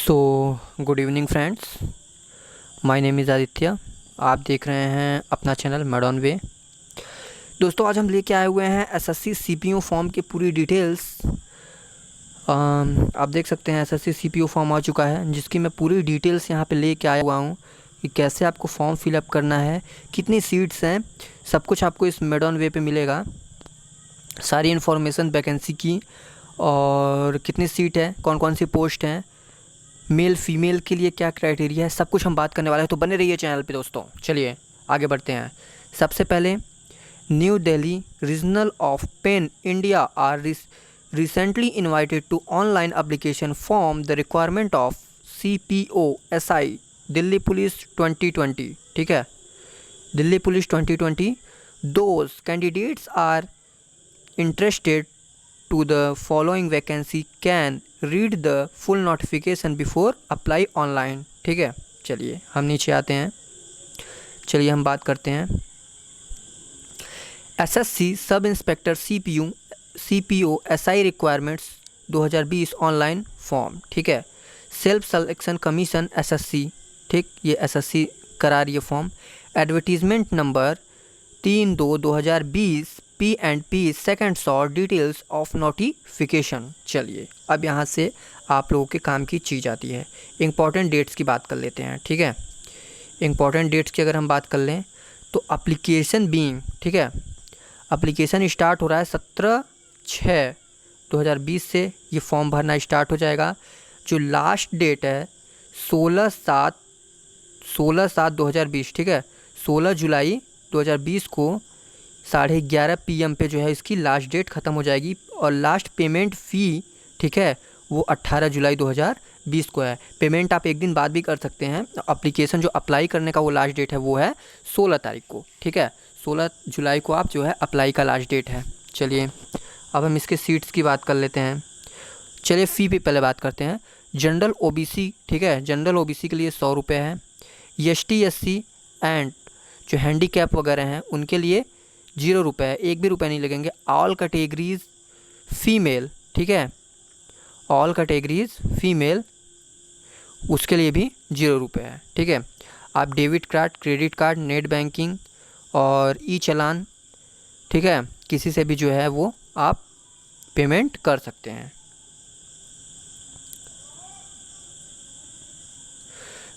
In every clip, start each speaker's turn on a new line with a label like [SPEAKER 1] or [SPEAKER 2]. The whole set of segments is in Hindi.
[SPEAKER 1] So good evening friends, my name is Aditya. आप देख रहे हैं अपना चैनल मैड ऑन वे। दोस्तों, आज हम लेके आए हुए हैं एसएससी सीपीयू फॉर्म की पूरी डिटेल्स। आप देख सकते हैं एसएससी सीपीयू फॉर्म आ चुका है, जिसकी मैं पूरी डिटेल्स यहाँ पे लेके आया हुआ हूँ कि कैसे आपको फॉर्म फिलअप करना है, कितनी सीट्स हैं, सब कुछ आपको इस मैड ऑन वे पे मिलेगा। सारी इन्फॉर्मेशन वैकेंसी की और कितनी सीट है, कौन कौन सी पोस्ट हैं, मेल फीमेल के लिए क्या क्राइटेरिया है, सब कुछ हम बात करने वाले हैं। तो बने रहिए चैनल पे दोस्तों। चलिए आगे बढ़ते हैं। सबसे पहले, New Delhi regional of pan India are recently invited to online application form the requirement of CPO SI Delhi police 2020। ठीक है, Delhi police 2020। Those candidates are interested to the following vacancy can read the full notification before apply online। ठीक है, चलिए हम नीचे आते हैं। चलिए हम बात करते हैं SSC sub inspector CPO SI requirements 2020 online form. ठीक है, सेल्फ सिलेक्शन कमीशन SSC। ठीक, ये SSC करा रही है form. Advertisement number 3/2/2020 P&P second short details of notification. चलिए अब यहाँ से आप लोगों के काम की चीज़ आती है। इम्पॉर्टेंट डेट्स की बात कर लेते हैं। ठीक है, इम्पॉर्टेंट डेट्स की अगर हम बात कर लें तो अप्लीकेशन बीइंग, ठीक है, अप्लीकेशन स्टार्ट हो रहा है 17/6/2020 से ये फॉर्म भरना स्टार्ट हो जाएगा। जो लास्ट डेट है 16/7/2020। ठीक है, 16 जुलाई 2020 को 11:30 PM पे जो है इसकी लास्ट डेट ख़त्म हो जाएगी। और लास्ट पेमेंट फ़ी, ठीक है, वो 18 जुलाई 2020 को है। पेमेंट आप एक दिन बाद भी कर सकते हैं। एप्लीकेशन जो अप्लाई करने का वो लास्ट डेट है वो है 16 तारीख को। ठीक है, 16 जुलाई को आप जो है अप्लाई का लास्ट डेट है। चलिए अब हम इसके सीट्स की बात कर लेते हैं। चलिए फ़ी पे पहले बात करते हैं। जनरल OBC, ठीक है, जनरल OBC के लिए 100 रुपये है। ST SC एंड जो हैंडीकैप वगैरह हैं उनके लिए 0 रुपये है, एक भी रुपये नहीं लगेंगे। ऑल कैटेगरीज फीमेल, ठीक है, ऑल कैटेगरीज फीमेल उसके लिए भी 0 रुपये है। ठीक है, आप debit card, credit card, net banking और चालान, ठीक है, किसी से भी जो है वो आप पेमेंट कर सकते हैं।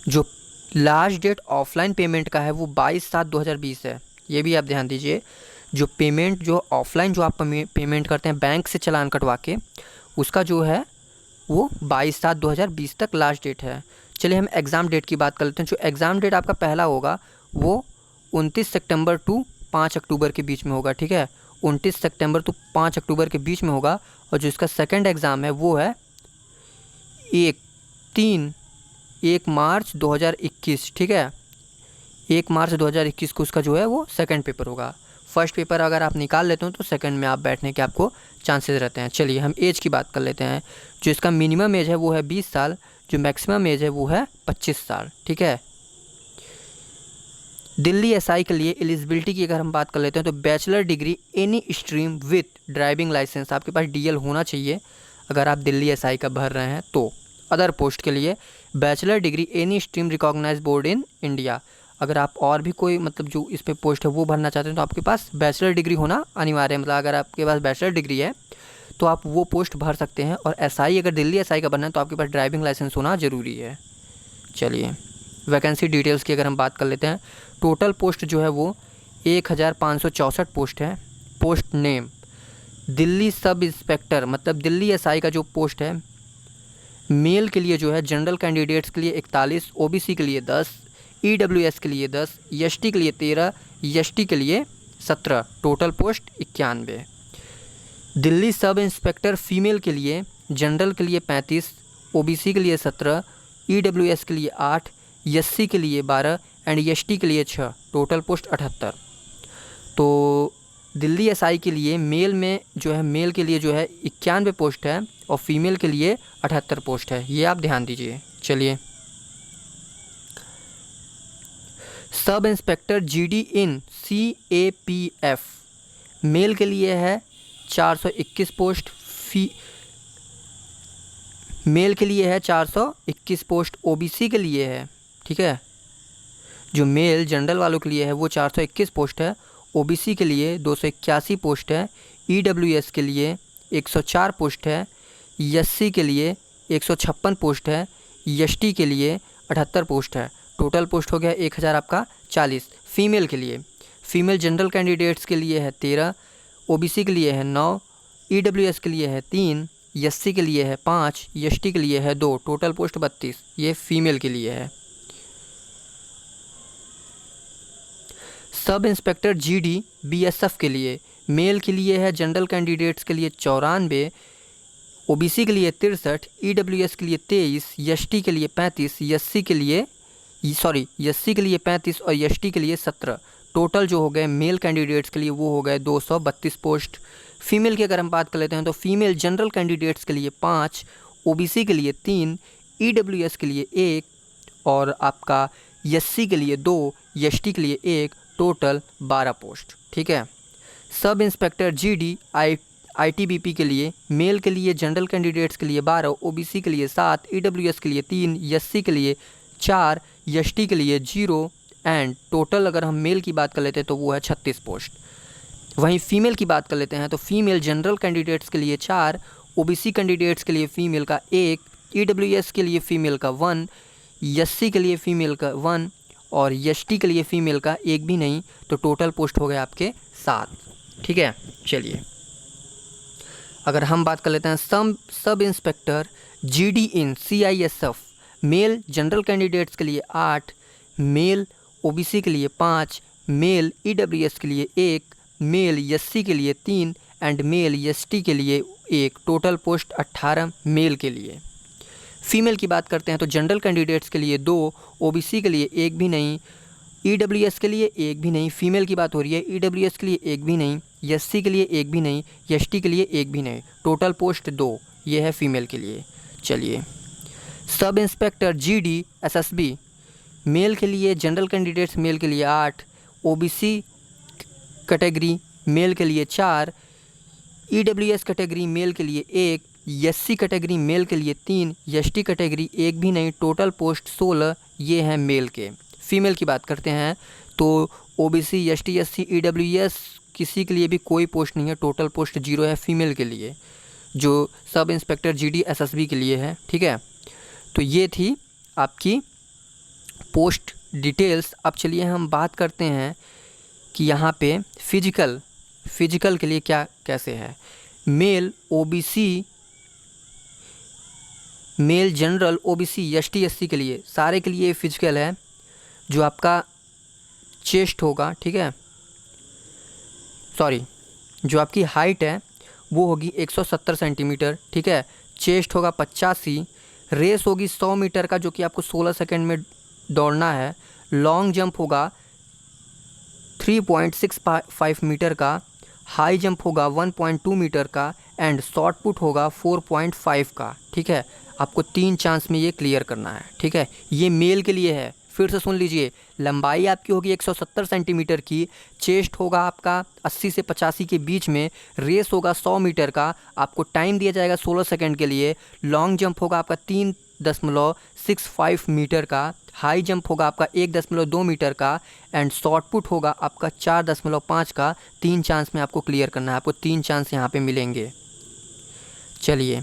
[SPEAKER 1] जो लास्ट डेट ऑफलाइन पेमेंट का है वो 22/7/2020 है। ये भी आप ध्यान दीजिए। जो पेमेंट जो ऑफलाइन जो आप पेमेंट करते हैं बैंक से चालान कटवा के, उसका जो है वो 22/7/2020 तक लास्ट डेट है। चलिए हम एग्ज़ाम डेट की बात कर लेते हैं। जो एग्ज़ाम डेट आपका पहला होगा वो 29 सितंबर टू 5 अक्टूबर के बीच में होगा। ठीक है, 29 सितंबर टू 5 अक्टूबर के बीच में होगा। और जो इसका सेकेंड एग्ज़ाम है वो है 1 मार्च 2021। ठीक है, 1 मार्च 2021 को उसका जो है वो सेकंड पेपर होगा। फर्स्ट पेपर अगर आप निकाल लेते हो तो सेकंड में आप बैठने के आपको चांसेस रहते हैं। चलिए हम एज की बात कर लेते हैं। जो इसका मिनिमम एज है वो है 20 साल, जो मैक्सिमम एज है वो है 25 साल। ठीक है, दिल्ली SI के लिए एलिजिबिलिटी की अगर हम बात कर लेते हैं तो bachelor degree any stream with driving licence, आपके पास DL होना चाहिए अगर आप दिल्ली SI का भर रहे हैं तो। अदर पोस्ट के लिए bachelor degree any stream recognise board in India. अगर आप और भी कोई मतलब जो इस पे पोस्ट है वो भरना चाहते हैं तो आपके पास बैचलर डिग्री होना अनिवार्य है। मतलब अगर आपके पास बैचलर डिग्री है तो आप वो पोस्ट भर सकते हैं। और SI अगर दिल्ली SI का भरना है तो आपके पास ड्राइविंग लाइसेंस होना ज़रूरी है। चलिए वैकेंसी डिटेल्स की अगर हम बात कर लेते हैं। टोटल पोस्ट जो है वो 1564 पोस्ट है। Post name Delhi sub inspector, मतलब दिल्ली SI का जो पोस्ट है मेल के लिए जो है जनरल कैंडिडेट्स के लिए 41, OBC के लिए 10, EWS के लिए 10, ST के लिए 13, ST के लिए 17, total post 91। Delhi sub inspector female के लिए जनरल के लिए 35, OBC के लिए 17, EWS के लिए 8, SC के लिए 12 एंड ST के लिए 6, टोटल पोस्ट 78। तो दिल्ली SI के लिए मेल में जो है मेल के लिए जो है 91 पोस्ट है और फीमेल के लिए 78 पोस्ट है, ये आप ध्यान दीजिए। चलिए सब इंस्पेक्टर GD इन CAPF मेल के लिए है 421 पोस्ट, मेल के लिए है 421 पोस्ट, ओबीसी के लिए है, ठीक है, जो मेल जनरल वालों के लिए है वो 421 पोस्ट है, ओबीसी के लिए 281 पोस्ट है, ईडब्ल्यूएस के लिए 104 पोस्ट है, एससी के लिए 156 पोस्ट है, एसटी के लिए 78 पोस्ट है। टोटल पोस्ट हो गया 1000 आपका 40। फीमेल के लिए, फीमेल जनरल कैंडिडेट्स के लिए है 13, ओबीसी के लिए है 9, ईडब्ल्यूएस के लिए है 3, एससी के लिए है 5, एसटी के लिए है 2, टोटल पोस्ट 32। ये फीमेल के लिए है। सब इंस्पेक्टर जीडी बीएसएफ के लिए, मेल के लिए है जनरल कैंडिडेट्स के लिए 94, ओबीसी के लिए 63, ईडब्ल्यूएस के लिए 23, एसटी के लिए 35, एससी के लिए 35 और एसटी के लिए 17। टोटल जो हो गए मेल कैंडिडेट्स के लिए वो हो गए 232 पोस्ट। फीमेल की अगर हम बात कर लेते हैं तो फीमेल जनरल कैंडिडेट्स के लिए 5, ओबीसी के लिए 3, ईडब्ल्यूएस के लिए 1 और आपका एससी के लिए 2, एसटी के लिए 1, टोटल 12 पोस्ट, ठीक है। सब इंस्पेक्टर जीडी आईटीबीपी के लिए, मेल के लिए जनरल कैंडिडेट्स के लिए 12, ओबीसी के लिए 7, ईडब्ल्यूएस के लिए 3, एससी के लिए 4, एसटी के लिए 0 एंड टोटल अगर हम मेल की बात कर लेते हैं तो वो है 36 पोस्ट। वहीं फीमेल की बात कर लेते हैं तो फीमेल जनरल कैंडिडेट्स के लिए 4, ओबीसी कैंडिडेट्स के लिए फ़ीमेल का 1, ईडब्ल्यूएस के लिए फ़ीमेल का 1, एससी के लिए फ़ीमेल का 1 और एसटी के लिए फ़ीमेल का 1 भी नहीं, तो टोटल पोस्ट हो गए आपके 7, ठीक है। चलिए अगर हम बात कर लेते हैं sub inspector GD in CISF, male general candidates के लिए 8, मेल ओबीसी के लिए 5, मेल ईडब्ल्यूएस के लिए 1, मेल एससी के लिए 3 एंड मेल एसटी के लिए 1, टोटल पोस्ट 18 मेल के लिए। फीमेल की बात करते हैं तो जनरल कैंडिडेट्स के लिए 2, ओबीसी के लिए 1 भी नहीं, ईडब्ल्यूएस के लिए 1 भी नहीं, फीमेल की बात हो रही है, ईडब्ल्यूएस के लिए 1 भी नहीं, एससी के लिए 1 भी नहीं, एसटी के लिए 1 भी नहीं, टोटल पोस्ट 2, ये है फीमेल के लिए। चलिए सब इंस्पेक्टर जीडी एसएसबी, मेल के लिए जनरल कैंडिडेट्स मेल के लिए 8, ओबीसी कैटेगरी मेल के लिए 4, ईडब्ल्यूएस कैटेगरी मेल के लिए 1, एससी कैटेगरी मेल के लिए 3, एसटी कैटेगरी 1 भी नहीं, टोटल पोस्ट 16, ये हैं मेल के। फीमेल की बात करते हैं तो ओबीसी एसटी एससी ईडब्ल्यूएस किसी के लिए भी कोई पोस्ट नहीं है, टोटल पोस्ट 0 है फीमेल के लिए, जो सब इंस्पेक्टर जीडी एसएसबी के लिए है, ठीक है। तो ये थी आपकी पोस्ट डिटेल्स। अब चलिए हम बात करते हैं कि यहाँ पे फिजिकल के लिए क्या कैसे है। Male OBC, male general OBC ST SC के लिए सारे के लिए फिजिकल है। जो आपका चेस्ट होगा, ठीक है, जो आपकी हाइट है वो होगी 170 सेंटीमीटर, ठीक है। चेस्ट होगा 85, रेस होगी 100 मीटर का जो कि आपको 16 सेकंड में दौड़ना है। लॉन्ग जंप होगा 3.65 मीटर का, हाई जंप होगा 1.2 मीटर का एंड शॉर्ट पुट होगा 4.5 का, ठीक है। आपको 3 चांस में ये क्लियर करना है, ठीक है। ये मेल के लिए है, फिर से सुन लीजिए। लंबाई आपकी होगी 170 सेंटीमीटर की, चेस्ट होगा आपका 80 से 85 के बीच में, रेस होगा 100 मीटर का, आपको टाइम दिया जाएगा 16 सेकंड के लिए। लॉन्ग जंप होगा आपका 3.65 मीटर का, हाई जंप होगा आपका 1.2 मीटर का एंड शॉर्ट पुट होगा आपका 4.5 का। 3 चांस में आपको क्लियर करना है, आपको 3 चांस यहाँ पे मिलेंगे। चलिए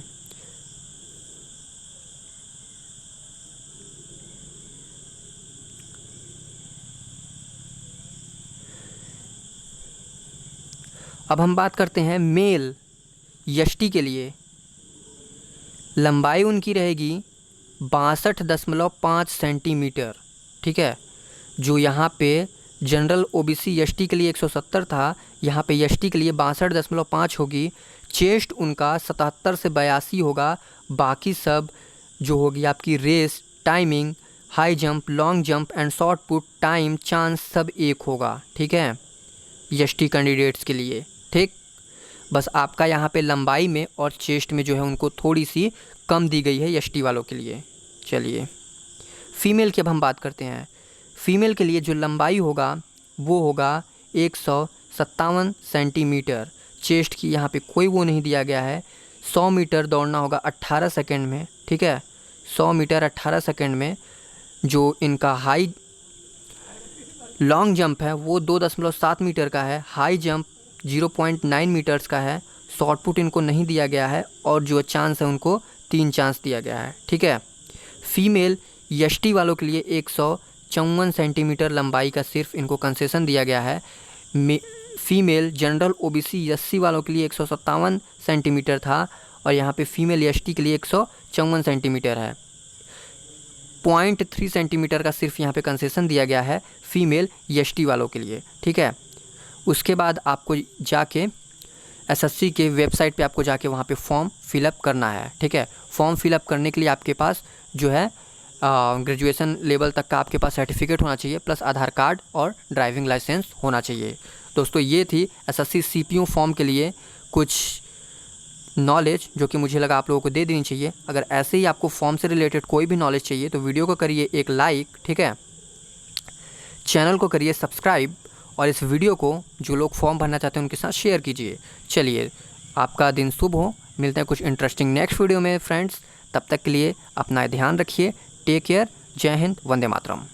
[SPEAKER 1] अब हम बात करते हैं मेल एसटी के लिए। लंबाई उनकी रहेगी 62.5 सेंटीमीटर, ठीक है। जो यहाँ पे जनरल ओबीसी एसटी के लिए 170 था, यहाँ पे एसटी के लिए 62.5 होगी। चेस्ट उनका 77 से 82 होगा। बाकी सब जो होगी आपकी race, timing, high jump, long jump and shot put, time, chance सब 1 होगा, ठीक है, एसटी कैंडिडेट्स के लिए, ठीक। बस आपका यहाँ पे लंबाई में और चेस्ट में जो है उनको थोड़ी सी कम दी गई है एसटी वालों के लिए। चलिए फीमेल की अब हम बात करते हैं। फीमेल के लिए जो लंबाई होगा वो होगा 157 सेंटीमीटर। चेस्ट की यहाँ पे कोई वो नहीं दिया गया है। 100 मीटर दौड़ना होगा 18 सेकंड में, ठीक है। 100 मीटर 18 सेकंड में। जो इनका हाई लॉन्ग जंप है वो 2.7 मीटर का है, हाई जंप 0.9 मीटर्स का है। शॉर्ट पुट इनको नहीं दिया गया है और जो चांस है उनको 3 चांस दिया गया है, ठीक है। फीमेल यष्टि वालों के लिए 154 सेंटीमीटर लंबाई का सिर्फ इनको कंसेशन दिया गया है। फीमेल जनरल ओबीसी एससी वालों के लिए 157 सेंटीमीटर था और यहाँ पे फीमेल एसटी के लिए 154 सेंटीमीटर है। 0.3 सेंटीमीटर का सिर्फ यहाँ पे कंसेशन दिया गया है फीमेल एसटी वालों के लिए, ठीक है। उसके बाद आपको जाके एसएससी के वेबसाइट पे आपको जाके वहाँ पे फॉर्म फिलअप करना है, ठीक है। फॉर्म फिलअप करने के लिए आपके पास जो है ग्रेजुएशन लेवल तक का आपके पास सर्टिफिकेट होना चाहिए, प्लस आधार कार्ड और ड्राइविंग लाइसेंस होना चाहिए। दोस्तों ये थी एसएससी सीपीयू फॉर्म के लिए कुछ नॉलेज जो कि मुझे लगा आप लोगों को दे देनी चाहिए। अगर ऐसे ही आपको फॉर्म से रिलेटेड कोई भी नॉलेज चाहिए तो वीडियो को करिए एक लाइक, ठीक है। चैनल को करिए सब्सक्राइब और इस वीडियो को जो लोग फॉर्म भरना चाहते हैं उनके साथ शेयर कीजिए। चलिए, आपका दिन शुभ हो। मिलते हैं कुछ इंटरेस्टिंग नेक्स्ट वीडियो में फ्रेंड्स। तब तक के लिए अपना ध्यान रखिए। Take care. जय हिंद, वंदे मातरम।